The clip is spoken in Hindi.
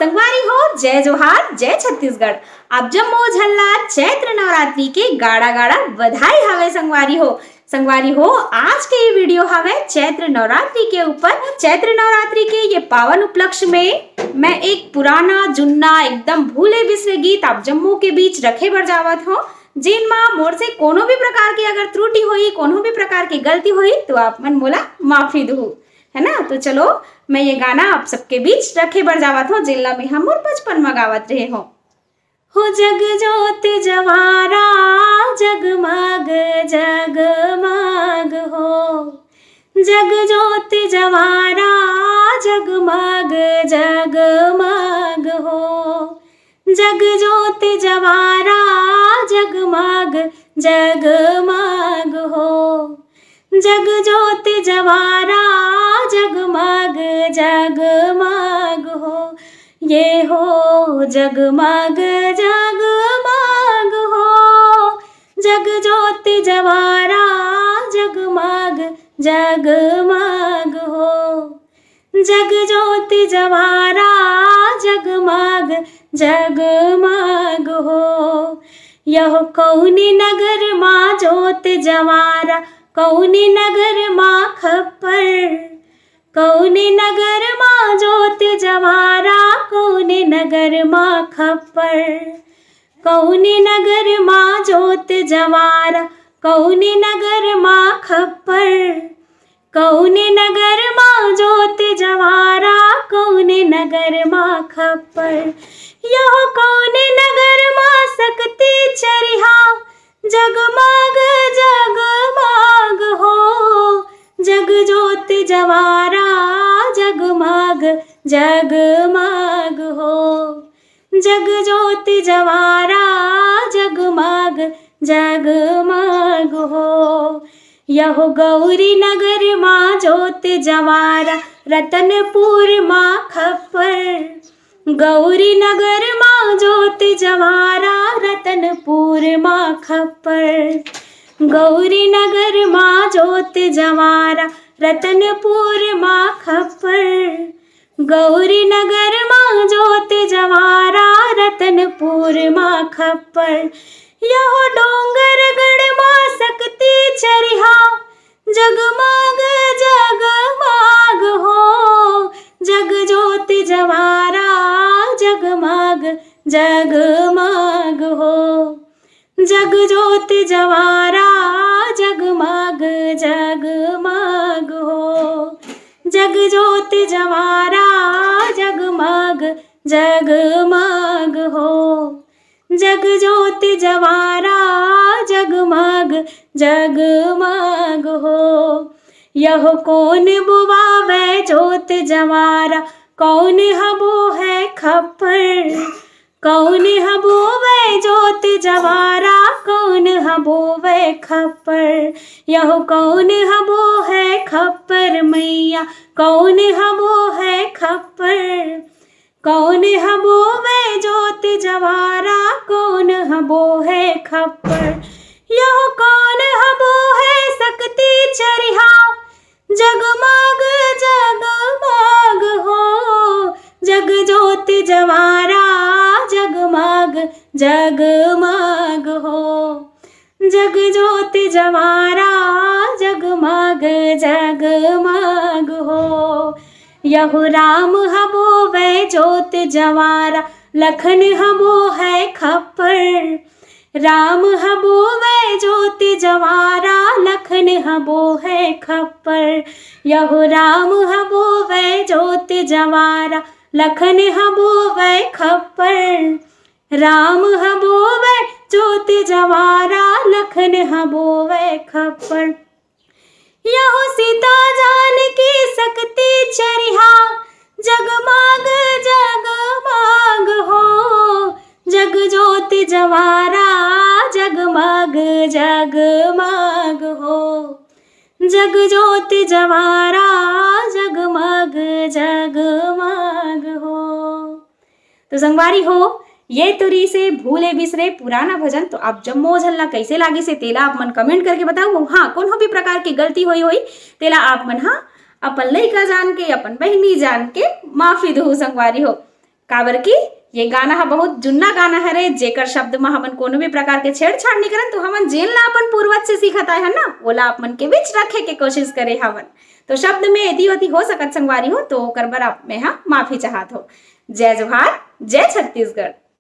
संगवारी हो जय जोहार जय छत्तीसगढ़। अब जम्मो झल्ला चैत्र नवरात्रि के गाड़ा गाड़ा बधाई हवे संगवारी हो आज के ये वीडियो हवे चैत्र नवरात्रि के ऊपर। चैत्र नवरात्रि के ये पावन उपलक्ष्य में मैं एक पुराना जुन्ना एकदम भूले बिसरे गीत आप जम्मो के बीच रखे बर जावत हो, जिन मा मोर से कोनो भी प्रकार की अगर त्रुटि हुई, कोनो भी प्रकार की गलती हुई तो आप मन मोला माफी दो, है ना। तो चलो मैं ये गाना आप सबके बीच रखे बर जावत हो, जिला में हम बचपन में गावत रहे हो जग जोत जवारा जगमग जगमग हो, जग जोत जवारा जगमग जगमग हो, जग जोत जवारा जगमग जगमग हो, जग जोत जवारा जगमग जगमग हो, ये हो जगमग जगमग हो, जग जोत जवारा जगमग जगमग हो, जग जोत जवारा जगमग जगमग हो। यह कौनी नगर माँ जोत जवारा, कौनी नगर माँ खप्पर, कौनी नगर माँ जोत जवारा, कौनी नगर माँ खप्पर, कौनी नगर माँ जोत जवारा, कौनी नगर माँ खप्पर, कौनी नगर माँ जोत जवारा, कौनी नगर माँ खप्पर। यह कौनी नगर माँ सकती चरिहा, जगमग जगमग हो, जग जोत जवारा जगमग जगमग हो, जग जोत जवारा जगमग जगमग हो। यह गौरी नगर माँ जोत जवारा, रतनपुर माँ खप्पर, गौरी नगर माँ जोत जवारा, रतनपुर माँ खप्पर, गौरी नगर माँ जोत जवारा, रतनपुर माँ खप्पर, गौरी नगर माँ जोत जवारा, रतनपुर माँ खप्पर। यह डोंगरगढ़ माँ सकती चरिहा, जगमग जगमग हो, जग जोत जवारा जगमग जगमग हो, जग जोत जवारा जगमग जगमग हो, जग जोत जवारा जगमग जगमग हो, जग जोत जवारा जगमग जगमग हो। यह कौन बुवावे जोत जवारा, कौन हबो है खप्पर, कौन हबो वे जोत जवारा, कौन हबो वे खप्पर। यह कौन हबो है खप्पर मैया, कौन हबो है खप्पर, कौन हबो वे जोत जवारा, कौन हबो है खप्पर। यह कौन हबो है सकती चरिहा, जगमग जगमग हो, जग जोत जवारा जगमग जगमग हो, जग जोत जवारा जगमग जगमग हो। यह राम हबो वे जोत जवारा, लखन हबो है खप्पर, राम हबो वे जोत जवारा, लखन हबो है खप्पर। यह राम हबो वे जोत जवारा, लखन हबो वे खप्पर, राम हबो वे जोत जवारा, लखन हबो वे खप्पर। यह सीता जानकी सकती चरिहा, जगमग जगमग हो, जग जोत जवारा जगमग जगमग हो, जग जोत जवारा जगमग जगमग हो। तो संगवारी हो ये तुरी से भूले बिसरे पुराना भजन तो आप जम्मो झल्ला कैसे लागे से तेला आप मन कमेंट करके बताओ। हाँ कोनो भी प्रकार की गलती हुई तेला आप मन हाँ अपन लइका जान के अपन बहनी जान के माफी दो संगवारी हो। काबर की ये गाना हा बहुत जुन्ना गाना हरे, जेकर शब्द में हमन कोनो भी प्रकार के छेड़छाड़ नहीं करन, तो हमन जेन ला अपन पूर्वज से सीखत आए हन ना, ओला आप मन के बीच रखे के कोशिश करे हवन। तो शब्द में यदि ओती हो सकत संगवारी हो तो ओकर बर आप में हा माफी चाहत हो। जय जोहार, जय छत्तीसगढ़।